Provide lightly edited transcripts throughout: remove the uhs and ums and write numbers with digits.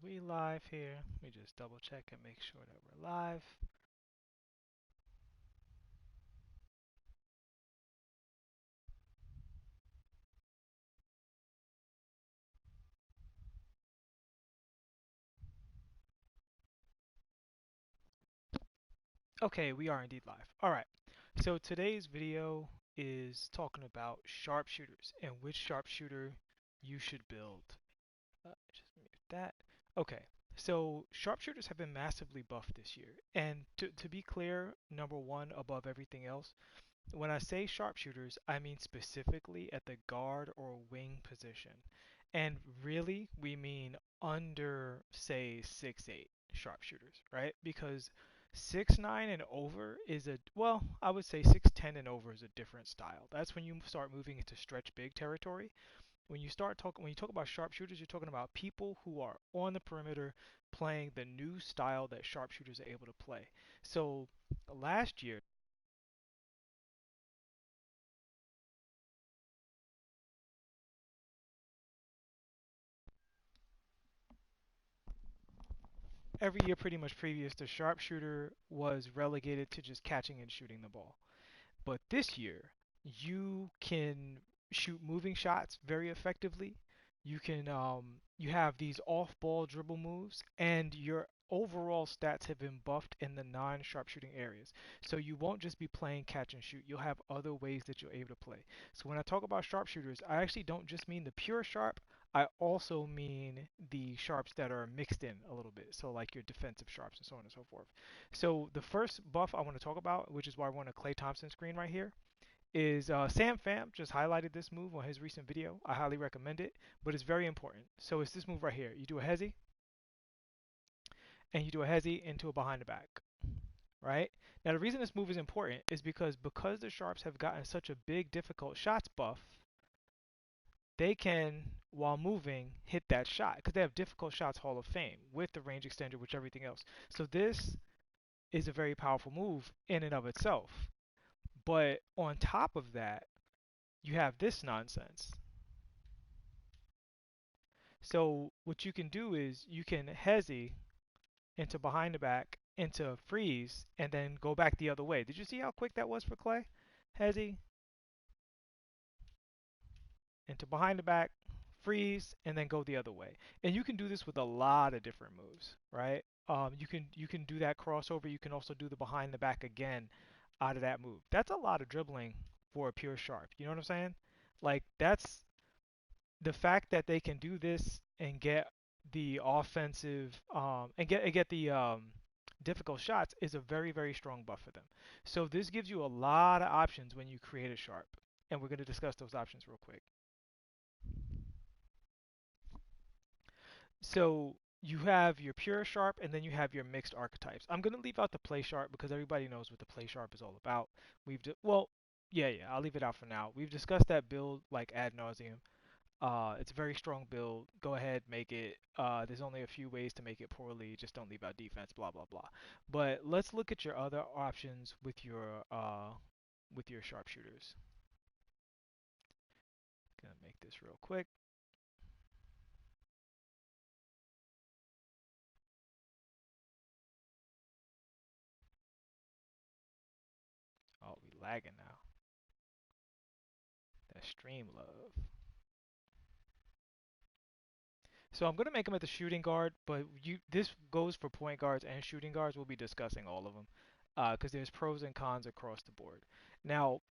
we live here? Let me just double check and make sure that we're live. Okay, we are indeed live. All right. So today's video is talking about sharpshooters and which sharpshooter you should build. Just mute that. Okay. So sharpshooters have been massively buffed this year. And to be clear, number one above everything else, when I say sharpshooters, I mean specifically at the guard or wing position. And really, we mean under, say, 6'8" sharpshooters, right? Because 6'9" and over is well, I would say 6'10" and over is a different style. That's when you start moving into stretch big territory. When you talk about sharpshooters, you're talking about people who are on the perimeter playing the new style that sharpshooters are able to play. So last year, every year pretty much previous, the sharpshooter was relegated to just catching and shooting the ball. But this year, you can shoot moving shots very effectively. You have these off-ball dribble moves, and your overall stats have been buffed in the non-sharpshooting areas. So you won't just be playing catch and shoot. You'll have other ways that you're able to play. So when I talk about sharpshooters, I actually don't just mean the pure sharp. I also mean the sharps that are mixed in a little bit. So like your defensive sharps and so on and so forth. So the first buff I want to talk about, which is why I want a Clay Thompson screen right here, is Sam Pham just highlighted this move on his recent video. I highly recommend it, but it's very important. So it's this move right here. You do a hezi, and you do a hezi into a behind the back, right? Now the reason this move is important is because the sharps have gotten such a big difficult shots buff, they can, while moving, hit that shot because they have difficult shots Hall of Fame with the range extender, with everything else. So this is a very powerful move in and of itself. But on top of that, you have this nonsense. So what you can do is you can hezi into behind the back into freeze and then go back the other way. Did you see how quick that was for Clay? Hezi into behind the back, freeze, and then go the other way. And you can do this with a lot of different moves, right? You can do that crossover. You can also do the behind the back again out of that move. That's a lot of dribbling for a pure sharp. You know what I'm saying? Like that's the fact that they can do this and get the offensive and get the difficult shots is a very strong buff for them. So this gives you a lot of options when you create a sharp, and we're going to discuss those options real quick. So you have your pure sharp and then you have your mixed archetypes. I'm going to leave out the play sharp because everybody knows what the play sharp is all about. Well, yeah, I'll leave it out for now. We've discussed that build like ad nauseum. It's a very strong build. Go ahead, make it. There's only a few ways to make it poorly. Just don't leave out defense. Blah blah blah. But let's look at your other options with your sharpshooters. Gonna make this real quick. Oh, we lagging now. That stream love. So I'm gonna make him at the shooting guard, but this goes for point guards and shooting guards. We'll be discussing all of them, because there's pros and cons across the board. Now,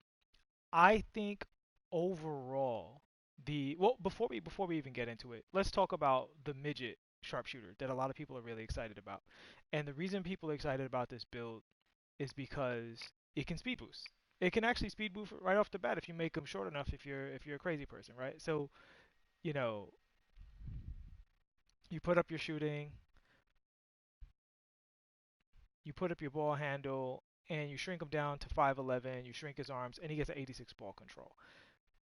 I think overall before we even get into it, let's talk about the midget sharpshooter that a lot of people are really excited about. And the reason people are excited about this build is because it can speed boost. It can actually speed boost right off the bat if you make them short enough. If you're a crazy person, right? So you know you put up your shooting, you put up your ball handle, and you shrink him down to 5'11. You shrink his arms, and he gets an 86 ball control.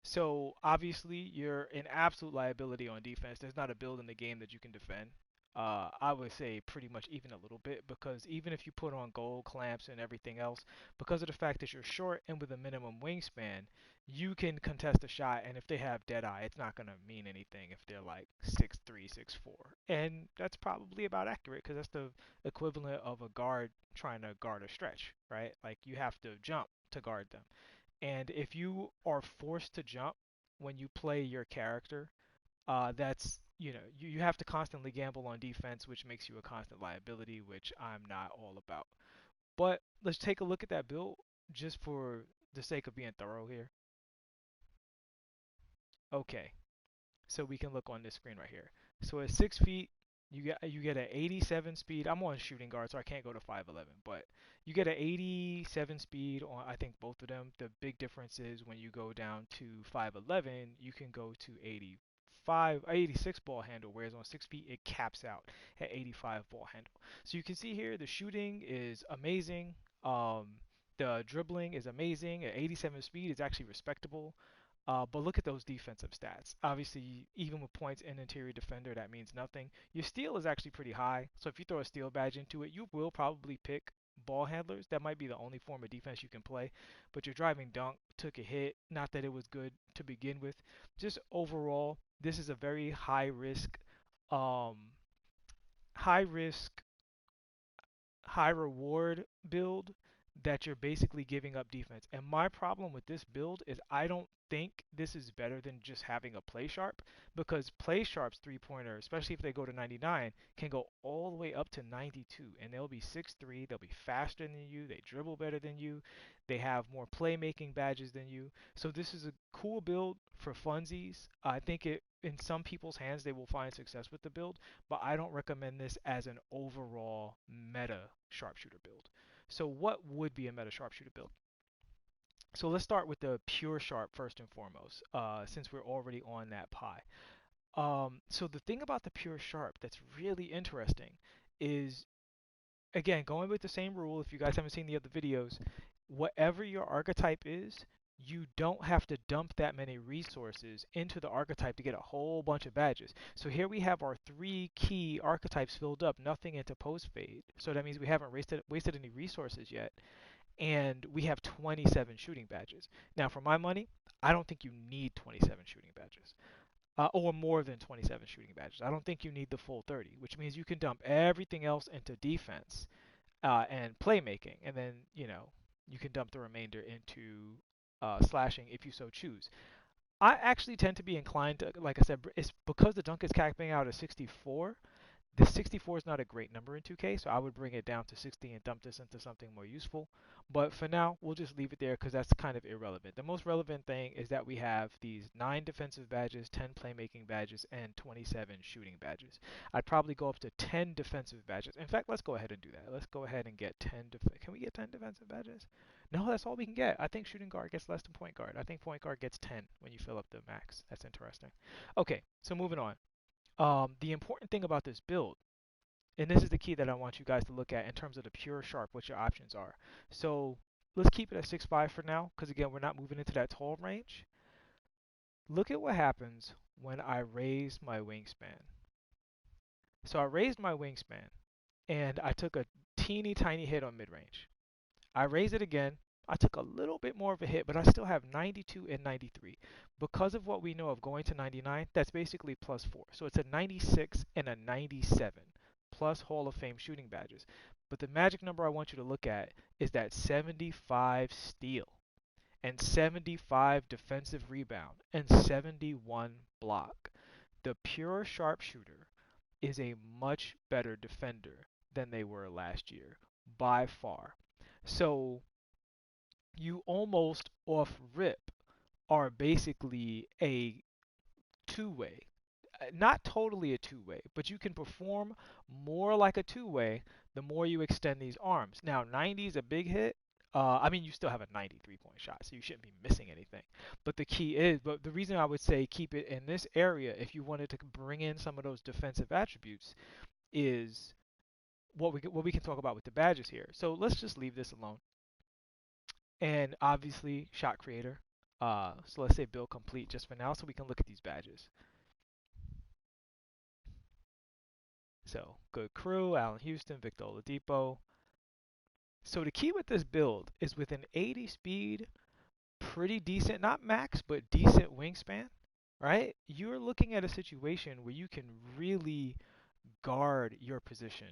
So obviously you're an absolute liability on defense. There's not a build in the game that you can defend. I would say pretty much even a little bit because even if you put on gold clamps and everything else, because of the fact that you're short and with a minimum wingspan, you can contest a shot, and if they have dead eye, it's not gonna mean anything if they're like 6'3", 6'4", and that's probably about accurate because that's the equivalent of a guard trying to guard a stretch, right? Like you have to jump to guard them, and if you are forced to jump when you play your character, that's you have to constantly gamble on defense, which makes you a constant liability, which I'm not all about. But let's take a look at that build just for the sake of being thorough here. Okay, so we can look on this screen right here. So at 6 feet, you get an 87 speed. I'm on shooting guard, so I can't go to 5'11", but you get an 87 speed on I think both of them. The big difference is when you go down to 5'11", you can go to 86 ball handle, whereas on 6 feet it caps out at 85 ball handle. So you can see here the shooting is amazing. Um, the dribbling is amazing. At 87 speed, it's actually respectable. But look at those defensive stats. Obviously, even with points in interior defender, that means nothing. Your steal is actually pretty high, so if you throw a steal badge into it, you will probably pick ball handlers. That might be the only form of defense you can play. But your driving dunk took a hit. Not that it was good to begin with. Just overall, this is a very um, high risk high reward build that you're basically giving up defense. And my problem with this build is I don't think this is better than just having a play sharp, because play sharp's three pointer, especially if they go to 99, can go all the way up to 92, and they'll be 6'3", they'll be faster than you, they dribble better than you, they have more playmaking badges than you. So this is a cool build for funsies. I think it in some people's hands they will find success with the build, but I don't recommend this as an overall meta sharpshooter build. So what would be a meta sharpshooter build? So let's start with the pure sharp first and foremost, since we're already on that pie. So the thing about the pure sharp that's really interesting is, again, going with the same rule, if you guys haven't seen the other videos, whatever your archetype is, you don't have to dump that many resources into the archetype to get a whole bunch of badges. So here we have our three key archetypes filled up, nothing into post fade. So that means we haven't wasted any resources yet, and we have 27 shooting badges. Now, for my money, I don't think you need 27 shooting badges. Or more than 27 shooting badges. I don't think you need the full 30, which means you can dump everything else into defense and playmaking, and then you can dump the remainder into slashing if you so choose. I actually tend to be inclined to, like I said, it's because the dunk is capping out at 64. The 64 is not a great number in 2K, so I would bring it down to 60 and dump this into something more useful. But for now, we'll just leave it there because that's kind of irrelevant. The most relevant thing is that we have these 9 defensive badges, 10 playmaking badges, and 27 shooting badges. I'd probably go up to 10 defensive badges. In fact, let's go ahead and do that. Let's go ahead and get 10. Can we get 10 defensive badges? No, that's all we can get. I think shooting guard gets less than point guard. I think point guard gets 10 when you fill up the max. That's interesting. Okay, so moving on. The important thing about this build, and this is the key that I want you guys to look at in terms of the pure sharp, what your options are. So let's keep it at 6'5" for now, because again, we're not moving into that tall range. Look at what happens when I raise my wingspan. So I raised my wingspan, and I took a teeny tiny hit on mid-range. I raised it again. I took a little bit more of a hit, but I still have 92 and 93. Because of what we know of going to 99, that's basically plus 4. So it's a 96 and a 97 plus Hall of Fame shooting badges. But the magic number I want you to look at is that 75 steal and 75 defensive rebound and 71 block. The pure sharpshooter is a much better defender than they were last year by far. So you almost off rip are basically a two-way. Not totally a two-way, but you can perform more like a two-way the more you extend these arms. Now, 90 is a big hit. I mean, you still have a 93-point shot, so you shouldn't be missing anything. But the reason I would say keep it in this area if you wanted to bring in some of those defensive attributes is what we can talk about with the badges here. So let's just leave this alone. And obviously, shot creator. So let's say build complete just for now, so we can look at these badges. So good crew, Allen Houston, Victor Oladipo. So the key with this build is with an 80 speed, pretty decent, not max, but decent wingspan, right? You're looking at a situation where you can really guard your position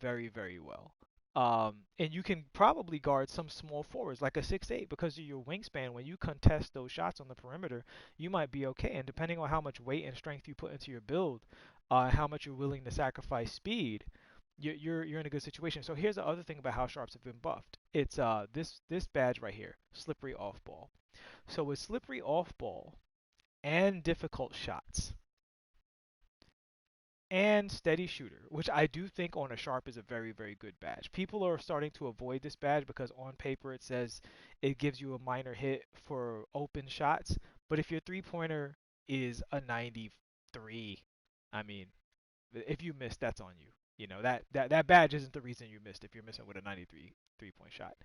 very, very well. And you can probably guard some small forwards like a 6'8" because of your wingspan. When you contest those shots on the perimeter, you might be okay. And depending on how much weight and strength you put into your build, how much you're willing to sacrifice speed, you're in a good situation. So here's the other thing about how sharps have been buffed. It's this badge right here, slippery off ball. So with slippery off ball and difficult shots and steady shooter, which I do think on a sharp is a very, very good badge. People are starting to avoid this badge because on paper it says it gives you a minor hit for open shots, but if your three-pointer is a 93, I mean, if you miss, that's on you. You know, that badge isn't the reason you missed if you're missing with a 93 three-point shot,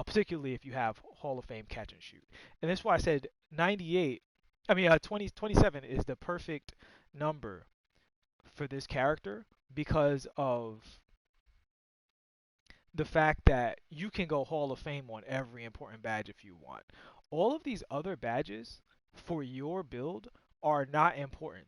particularly if you have Hall of Fame catch and shoot. And that's why I said 98, 27 is the perfect number for this character because of the fact that you can go Hall of Fame on every important badge if you want. All of these other badges for your build are not important.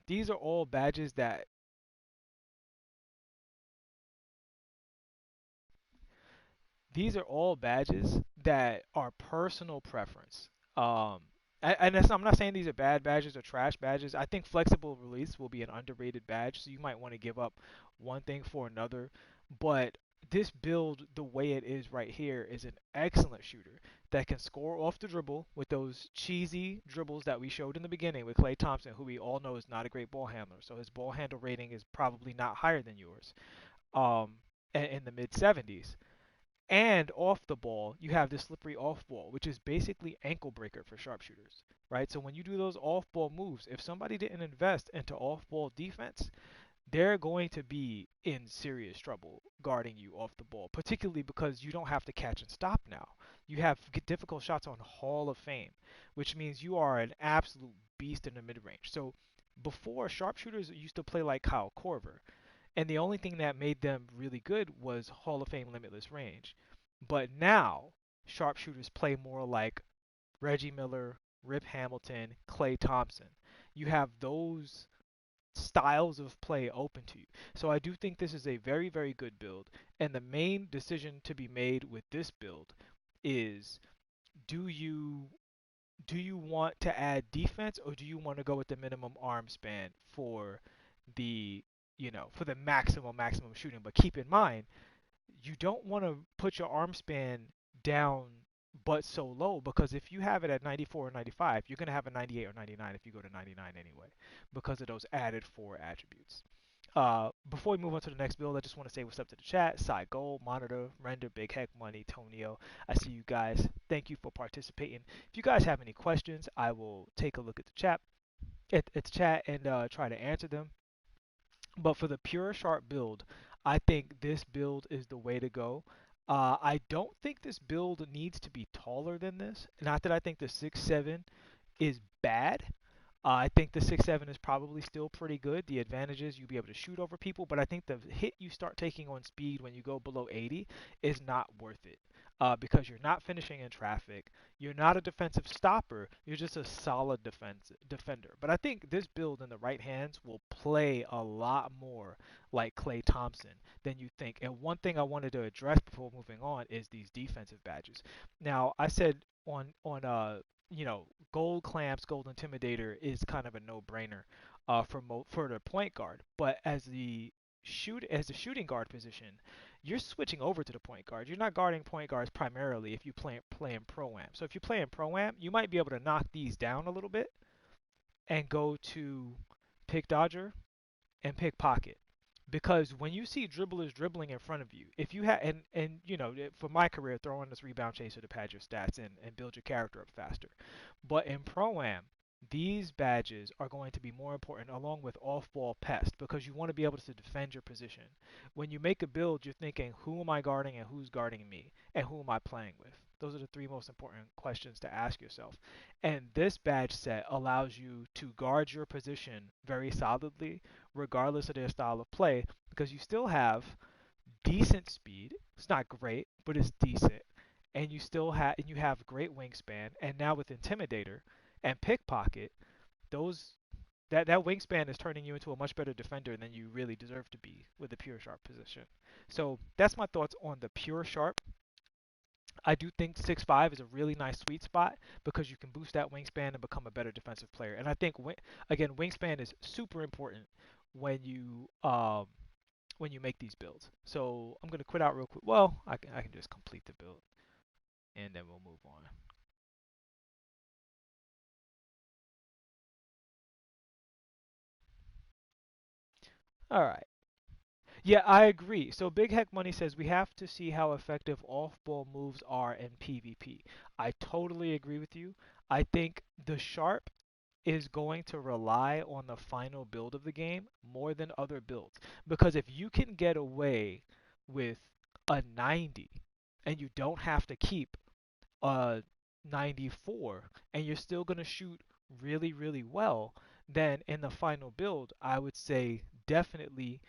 These are all badges that are personal preference. Um, I'm not saying these are bad badges or trash badges. I think flexible release will be an underrated badge, so you might want to give up one thing for another. But this build, the way it is right here, is an excellent shooter that can score off the dribble with those cheesy dribbles that we showed in the beginning with Klay Thompson, who we all know is not a great ball handler. So his ball handle rating is probably not higher than yours. Um, in the mid 70s. And off the ball, you have the slippery off ball, which is basically ankle breaker for sharpshooters, right? So when you do those off ball moves, if somebody didn't invest into off ball defense, they're going to be in serious trouble guarding you off the ball, particularly because you don't have to catch and stop now. You have difficult shots on Hall of Fame, which means you are an absolute beast in the mid range. So before, sharpshooters used to play like Kyle Korver, and the only thing that made them really good was Hall of Fame limitless range. But now, sharpshooters play more like Reggie Miller, Rip Hamilton, Klay Thompson. You have those styles of play open to you. So I do think this is a very, very good build. And the main decision to be made with this build is do you do you want to add defense or do you want to go with the minimum arm span for the for the maximum shooting? But keep in mind, you don't want to put your arm span down but so low because if you have it at 94 or 95, you're going to have a 98 or 99 if you go to 99 anyway because of those added four attributes. Before we move on to the next build, I just want to say what's up to the chat. Side Gold, Monitor, Render, Big Heck Money, Tonio. I see you guys. Thank you for participating. If you guys have any questions, I will take a look at the chat, and try to answer them. But for the pure sharp build, I think this build is the way to go. I don't think this build needs to be taller than this. Not that I think the 6'7" is bad. I think the 6'7" is probably still pretty good. The advantage is you'll be able to shoot over people, but I think the hit you start taking on speed when you go below 80 is not worth it. Because you're not finishing in traffic, you're not a defensive stopper, you're just a solid defender. But I think this build in the right hands will play a lot more like Klay Thompson than you think. And one thing I wanted to address before moving on is these defensive badges. Now, I said on gold clamps, gold intimidator is kind of a no-brainer for the point guard. But as the shooting guard position, you're switching over to the point guard. You're not guarding point guards primarily if you play in pro-am. So if you play in pro-am, you might be able to knock these down a little bit and go to pick dodger and pickpocket. Because when you see dribblers dribbling in front of you, if you have and for my career, throw in this rebound chaser to pad your stats and build your character up faster. But in pro am, these badges are going to be more important along with off-ball pest because you want to be able to defend your position. When you make a build, you're thinking, who am I guarding and who's guarding me and who am I playing with? Those are the three most important questions to ask yourself. And this badge set allows you to guard your position very solidly regardless of their style of play, because you still have decent speed. It's not great, but it's decent. and you have great wingspan, and now with Intimidator and Pickpocket, those that wingspan is turning you into a much better defender than you really deserve to be with the pure sharp position. So that's my thoughts on the pure sharp. I do think 6'5" is a really nice sweet spot because you can boost that wingspan and become a better defensive player. And I think again, wingspan is super important when you make these builds. So I'm gonna quit out real quick. Well, I can just complete the build and then we'll move on. All right. Yeah, I agree. So Big Heck Money says we have to see how effective off-ball moves are in PvP. I totally agree with you. I think the sharp is going to rely on the final build of the game more than other builds. Because if you can get away with a 90 and you don't have to keep a 94 and you're still going to shoot really, really well, then in the final build, I would say definitely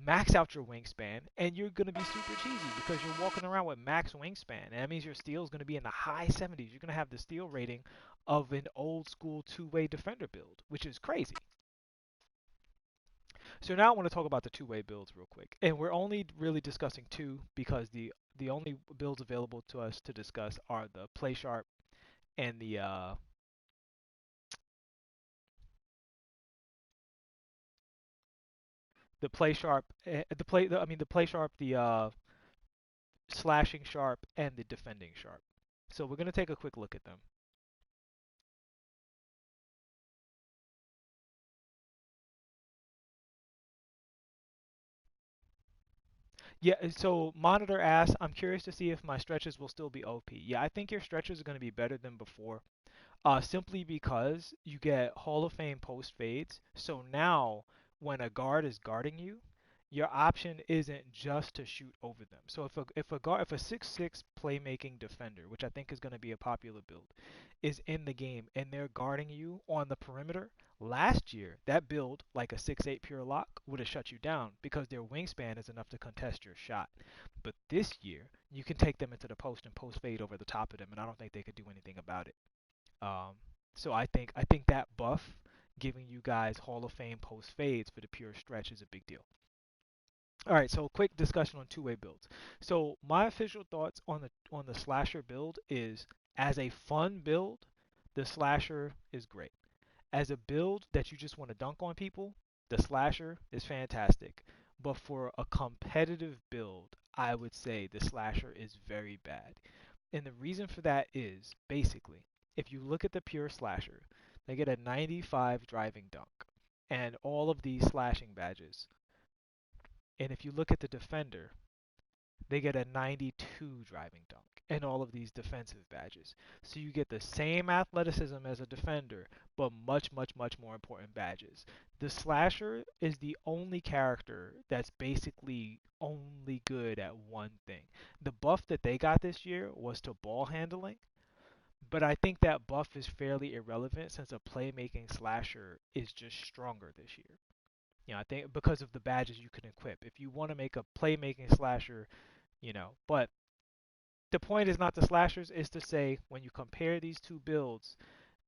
max out your wingspan, and you're going to be super cheesy because you're walking around with max wingspan. And that means your steal is going to be in the high 70s. You're going to have the steal rating of an old school two-way defender build, which is crazy. So now I want to talk about the two-way builds real quick. And we're only really discussing two because the only builds available to us to discuss are the play sharp and the play sharp I mean the play sharp, the slashing sharp, and the defending sharp. So we're going to take a quick look at them. Yeah, so Monitor asks, I'm curious to see if my stretches will still be OP. Yeah, I think your stretches are going to be better than before, simply because you get Hall of Fame post fades. So now, when a guard is guarding you, your option isn't just to shoot over them. So if a 6'6" playmaking defender, which I think is going to be a popular build, is in the game and they're guarding you on the perimeter, last year that build, like a 6'8" pure lock, would have shut you down because their wingspan is enough to contest your shot. But this year, you can take them into the post and post fade over the top of them, and I don't think they could do anything about it. Um, so I think that buff giving you guys Hall of Fame post fades for the pure stretch is a big deal. All right, so quick discussion on two-way builds. So my official thoughts on the slasher build is, as a fun build, the slasher is great. As a build that you just want to dunk on people, the slasher is fantastic. But for a competitive build, I would say the slasher is very bad. And the reason for that is basically, if you look at the pure slasher, they get a 95 driving dunk and all of these slashing badges. And if you look at the defender, they get a 92 driving dunk and all of these defensive badges. So you get the same athleticism as a defender, but much, much, much more important badges. The slasher is the only character that's basically only good at one thing. The buff that they got this year was to ball handling, but I think that buff is fairly irrelevant since a playmaking slasher is just stronger this year. I think because of the badges you can equip. If you want to make a playmaking slasher, but the point is not the slashers, is to say when you compare these two builds,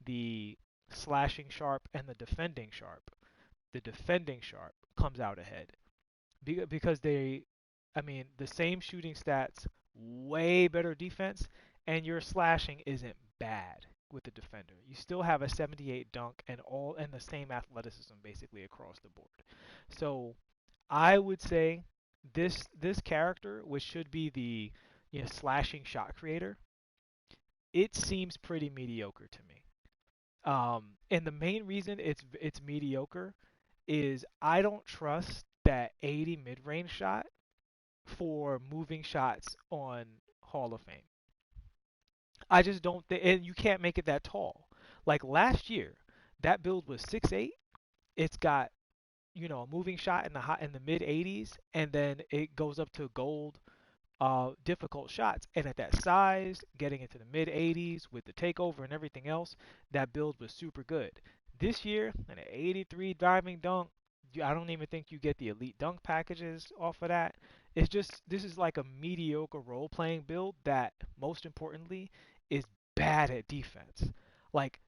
the slashing sharp and the defending sharp comes out ahead because I mean, the same shooting stats, way better defense, and your slashing isn't bad with the defender. You still have a 78 dunk and the same athleticism basically across the board. So I would say this character, which should be the slashing shot creator, it seems pretty mediocre to me. And the main reason it's mediocre is I don't trust that 80 mid-range shot for moving shots on Hall of Fame. I just don't think, and you can't make it that tall. Like last year, that build was 6'8". It's got a moving shot in the mid 80s, and then it goes up to gold difficult shots. And at that size, getting into the mid 80s with the takeover and everything else, that build was super good. This year, an 83 diving dunk, I don't even think you get the elite dunk packages off of that. It's just this is like a mediocre role playing build that most importantly is bad at defense. Like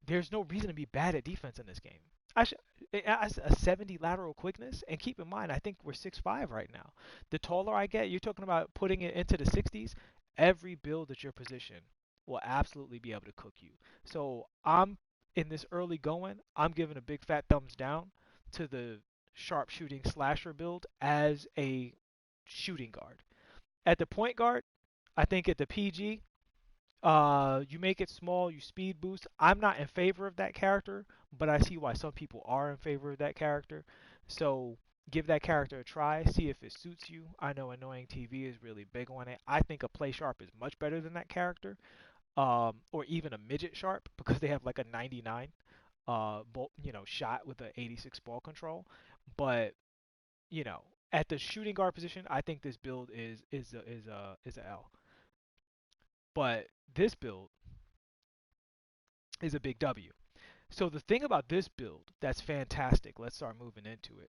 there's no reason to be bad at defense in this game. I should a 70 lateral quickness, and keep in mind, I think we're 6'5" right now. The taller I get, you're talking about putting it into the 60s. Every build at your position will absolutely be able to cook you. So I'm in this early going. I'm giving a big fat thumbs down to the sharpshooting slasher build as a shooting guard. At the point guard, I think at the PG, you make it small, you speed boost. I'm not in favor of that character, but I see why some people are in favor of that character. So give that character a try, see if it suits you. I know Annoying TV is really big on it. I think a Play Sharp is much better than that character, or even a Midget Sharp because they have like a 99 shot with a 86 ball control. But you know, at the shooting guard position, I think this build is a L. But this build is a big W. So the thing about this build that's fantastic, let's start moving into it.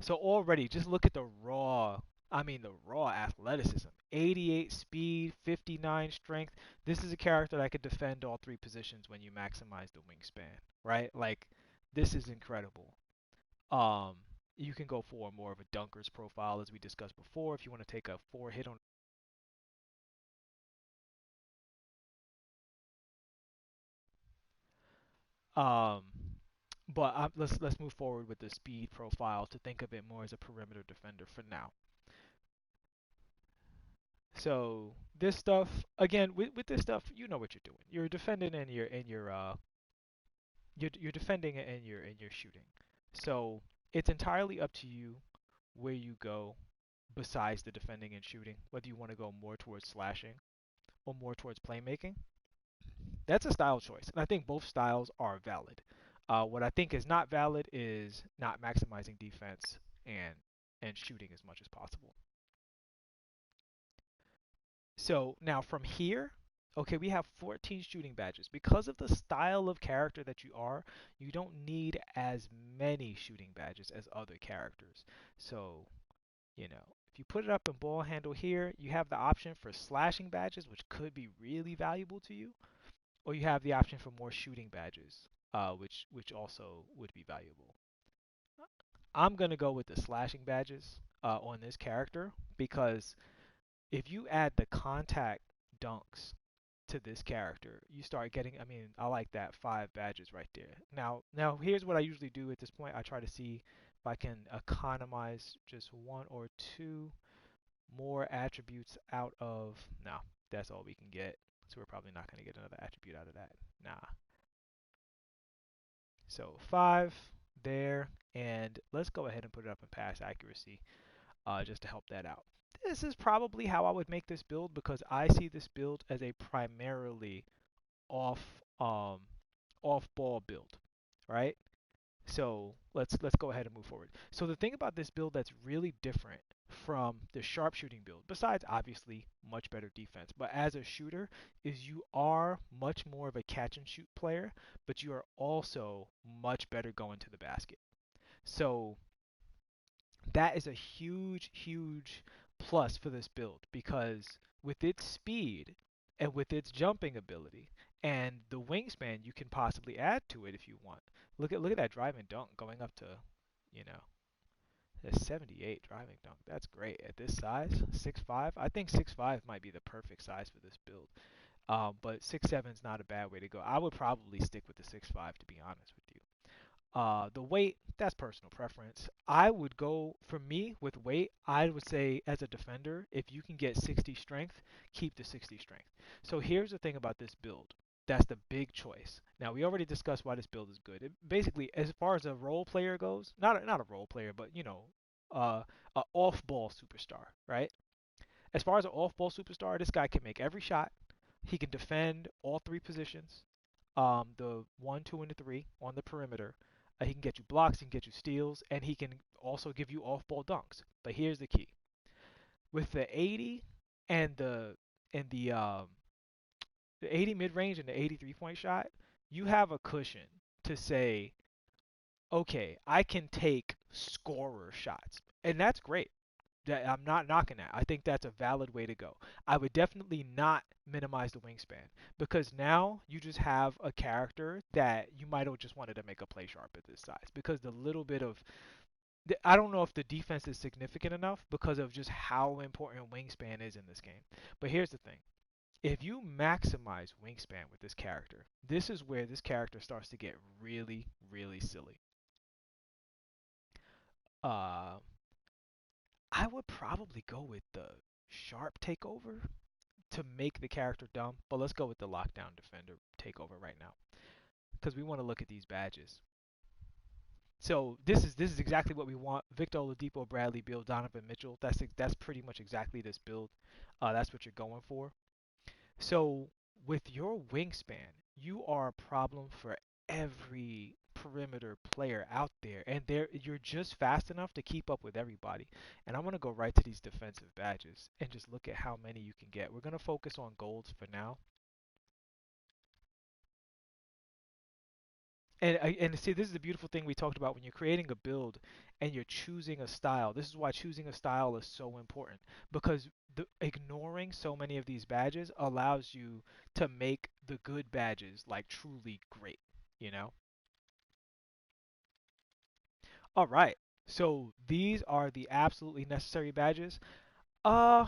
So already, just look at the raw athleticism. 88 speed, 59 strength. This is a character that could defend all three positions when you maximize the wingspan, right? Like, this is incredible. Um, you can go for more of a dunker's profile, as we discussed before, if you want to take a four hit on. Um, but let's move forward with the speed profile to think of it more as a perimeter defender for now. So this stuff again with this stuff, you know what you're doing. You're defending and you're defending and you're shooting. So it's entirely up to you where you go besides the defending and shooting, whether you want to go more towards slashing or more towards playmaking. That's a style choice, and I think both styles are valid. What I think is not valid is not maximizing defense and shooting as much as possible. So now from here, okay, we have 14 shooting badges. Because of the style of character that you are, you don't need as many shooting badges as other characters. So, if you put it up in ball handle here, you have the option for slashing badges, which could be really valuable to you, or you have the option for more shooting badges, which also would be valuable. I'm gonna go with the slashing badges on this character because if you add the contact dunks to this character, you start getting. I mean, I like that 5 badges right there. Now here's what I usually do at this point. I try to see if I can economize just one or two more attributes out of. No, that's all we can get. So we're probably not going to get another attribute out of that. Nah. So 5 there, and let's go ahead and put it up in pass accuracy just to help that out. This is probably how I would make this build because I see this build as a primarily off um off ball build, right? So let's go ahead and move forward. So the thing about this build that's really different from the sharpshooting build, besides obviously much better defense, but as a shooter, is you are much more of a catch and shoot player, but you are also much better going to the basket. So that is a huge, huge plus for this build because with its speed and with its jumping ability and the wingspan you can possibly add to it if you want. Look at that driving dunk going up to, you know, a 78 driving dunk. That's great at this size, 6'5". I think 6'5" might be the perfect size for this build. But 6'7" is not a bad way to go. I would probably stick with the 6'5" to be honest with you. The weight, that's personal preference. I would go, for me, with weight, I would say as a defender, if you can get 60 strength, keep the 60 strength. So here's the thing about this build. That's the big choice. Now, we already discussed why this build is good. Basically, as far as a role player goes, not a role player, but, uh, a off-ball superstar, right? As far as an off-ball superstar, this guy can make every shot. He can defend all three positions, the one, two, and the three on the perimeter. He can get you blocks, he can get you steals, and he can also give you off-ball dunks. But here's the key: with the 80 and the 80 mid-range and the 80 three-point shot, you have a cushion to say, okay, I can take scorer shots, and that's great. That I'm not knocking that. I think that's a valid way to go. I would definitely not minimize the wingspan because now you just have a character that you might have just wanted to make a play sharp at this size because the little bit of I don't know if the defense is significant enough because of just how important wingspan is in this game. But here's the thing. If you maximize wingspan with this character, this is where this character starts to get really, really silly. Uh, I would probably go with the sharp takeover to make the character dumb, but let's go with the lockdown defender takeover right now because we want to look at these badges. So this is exactly what we want. Victor Oladipo, Bradley Beal, Donovan Mitchell. That's pretty much exactly this build. That's what you're going for. So with your wingspan, you are a problem for every perimeter player out there, and you're just fast enough to keep up with everybody. And I'm gonna go right to these defensive badges and just look at how many you can get. We're gonna focus on golds for now. And see, this is the beautiful thing we talked about when you're creating a build and you're choosing a style. This is why choosing a style is so important because ignoring so many of these badges allows you to make the good badges like truly great, you know? All right. So these are the absolutely necessary badges. Uh,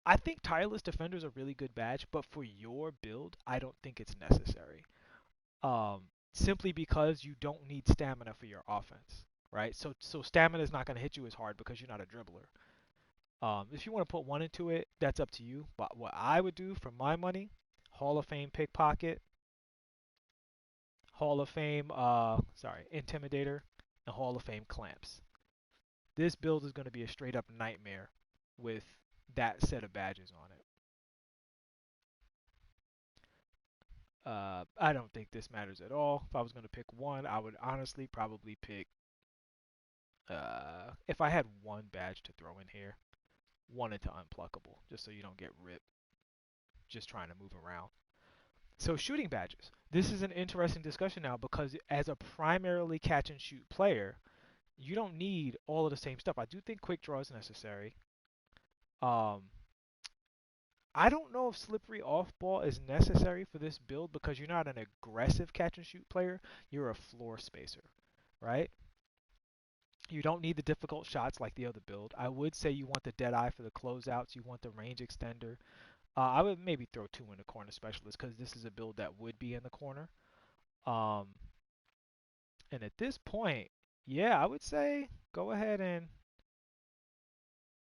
I think Tireless Defender is a really good badge, but for your build, I don't think it's necessary. Simply because you don't need stamina for your offense, right? So stamina is not going to hit you as hard because you're not a dribbler. If you want to put one into it, that's up to you. But what I would do for my money, Hall of Fame pickpocket, Hall of Fame, Intimidator, and Hall of Fame clamps. This build is going to be a straight up nightmare with that set of badges on it. I don't think this matters at all. If I was going to pick one, I would honestly probably pick. If I had one badge to throw in here, one into unpluckable, just so you don't get ripped just trying to move around. So shooting badges. This is an interesting discussion now because as a primarily catch and shoot player, you don't need all of the same stuff. I do think quick draw is necessary. Um, I don't know if slippery off ball is necessary for this build because you're not an aggressive catch and shoot player. You're a floor spacer, right? You don't need the difficult shots like the other build. I would say you want the dead eye for the closeouts. You want the range extender. I would maybe throw two in the corner specialist because this is a build that would be in the corner. Um, and at this point, yeah, I would say go ahead and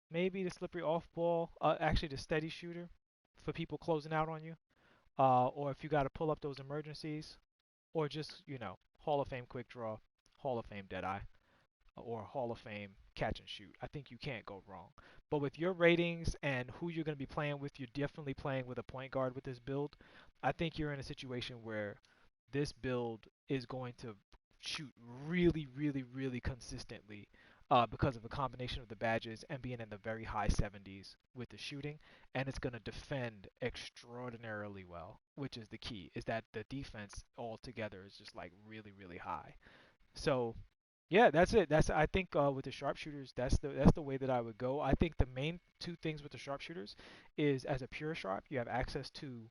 maybe the slippery off ball, actually the steady shooter for people closing out on you. Or if you got to pull up those emergencies, or just, Hall of Fame quick draw, Hall of Fame dead eye, or Hall of Fame catch and shoot. I think you can't go wrong. But with your ratings and who you're going to be playing with, you're definitely playing with a point guard with this build. I think you're in a situation where this build is going to shoot really, really, really consistently because of a combination of the badges and being in the very high 70s with the shooting, and it's going to defend extraordinarily well, which is the key, is that the defense altogether is just like really, really high. So yeah, that's it. I think with the sharpshooters, that's the way that I would go. I think the main two things with the sharpshooters is as a pure sharp, you have access to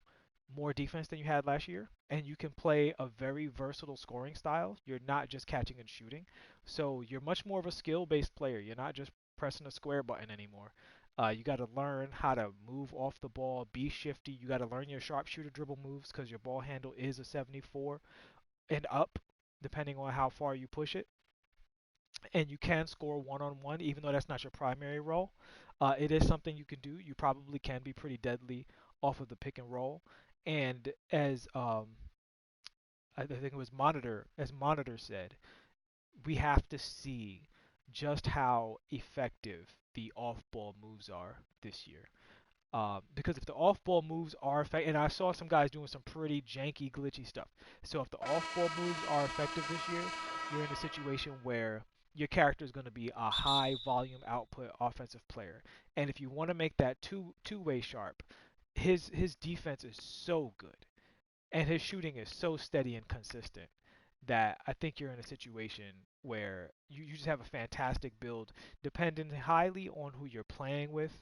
more defense than you had last year, and you can play a very versatile scoring style. You're not just catching and shooting, so you're much more of a skill-based player. You're not just pressing a square button anymore. You got to learn how to move off the ball, be shifty. You got to learn your sharpshooter dribble moves because your ball handle is a 74 and up, depending on how far you push it, and you can score one-on-one even though that's not your primary role. It is something you can do. You probably can be pretty deadly off of the pick and roll. And as I think it was Monitor said, we have to see just how effective the off-ball moves are this year. Because if the off-ball moves are effective, and I saw some guys doing some pretty janky, glitchy stuff. So if the off-ball moves are effective this year, you're in a situation where your character is going to be a high volume output offensive player. And if you want to make that two-way sharp, his defense is so good and his shooting is so steady and consistent that I think you're in a situation where you just have a fantastic build, depending highly on who you're playing with,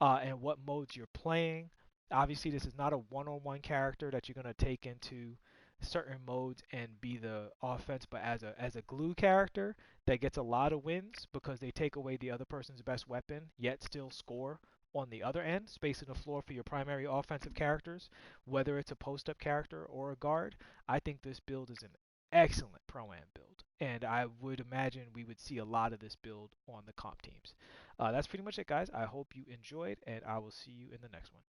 and what modes you're playing. Obviously, this is not a one-on-one character that you're gonna take into certain modes and be the offense, but as a glue character that gets a lot of wins because they take away the other person's best weapon, yet still score on the other end, spacing the floor for your primary offensive characters, whether it's a post-up character or a guard. I think this build is an excellent pro-am build, and I would imagine we would see a lot of this build on the comp teams. That's pretty much it, guys. I hope you enjoyed, and I will see you in the next one.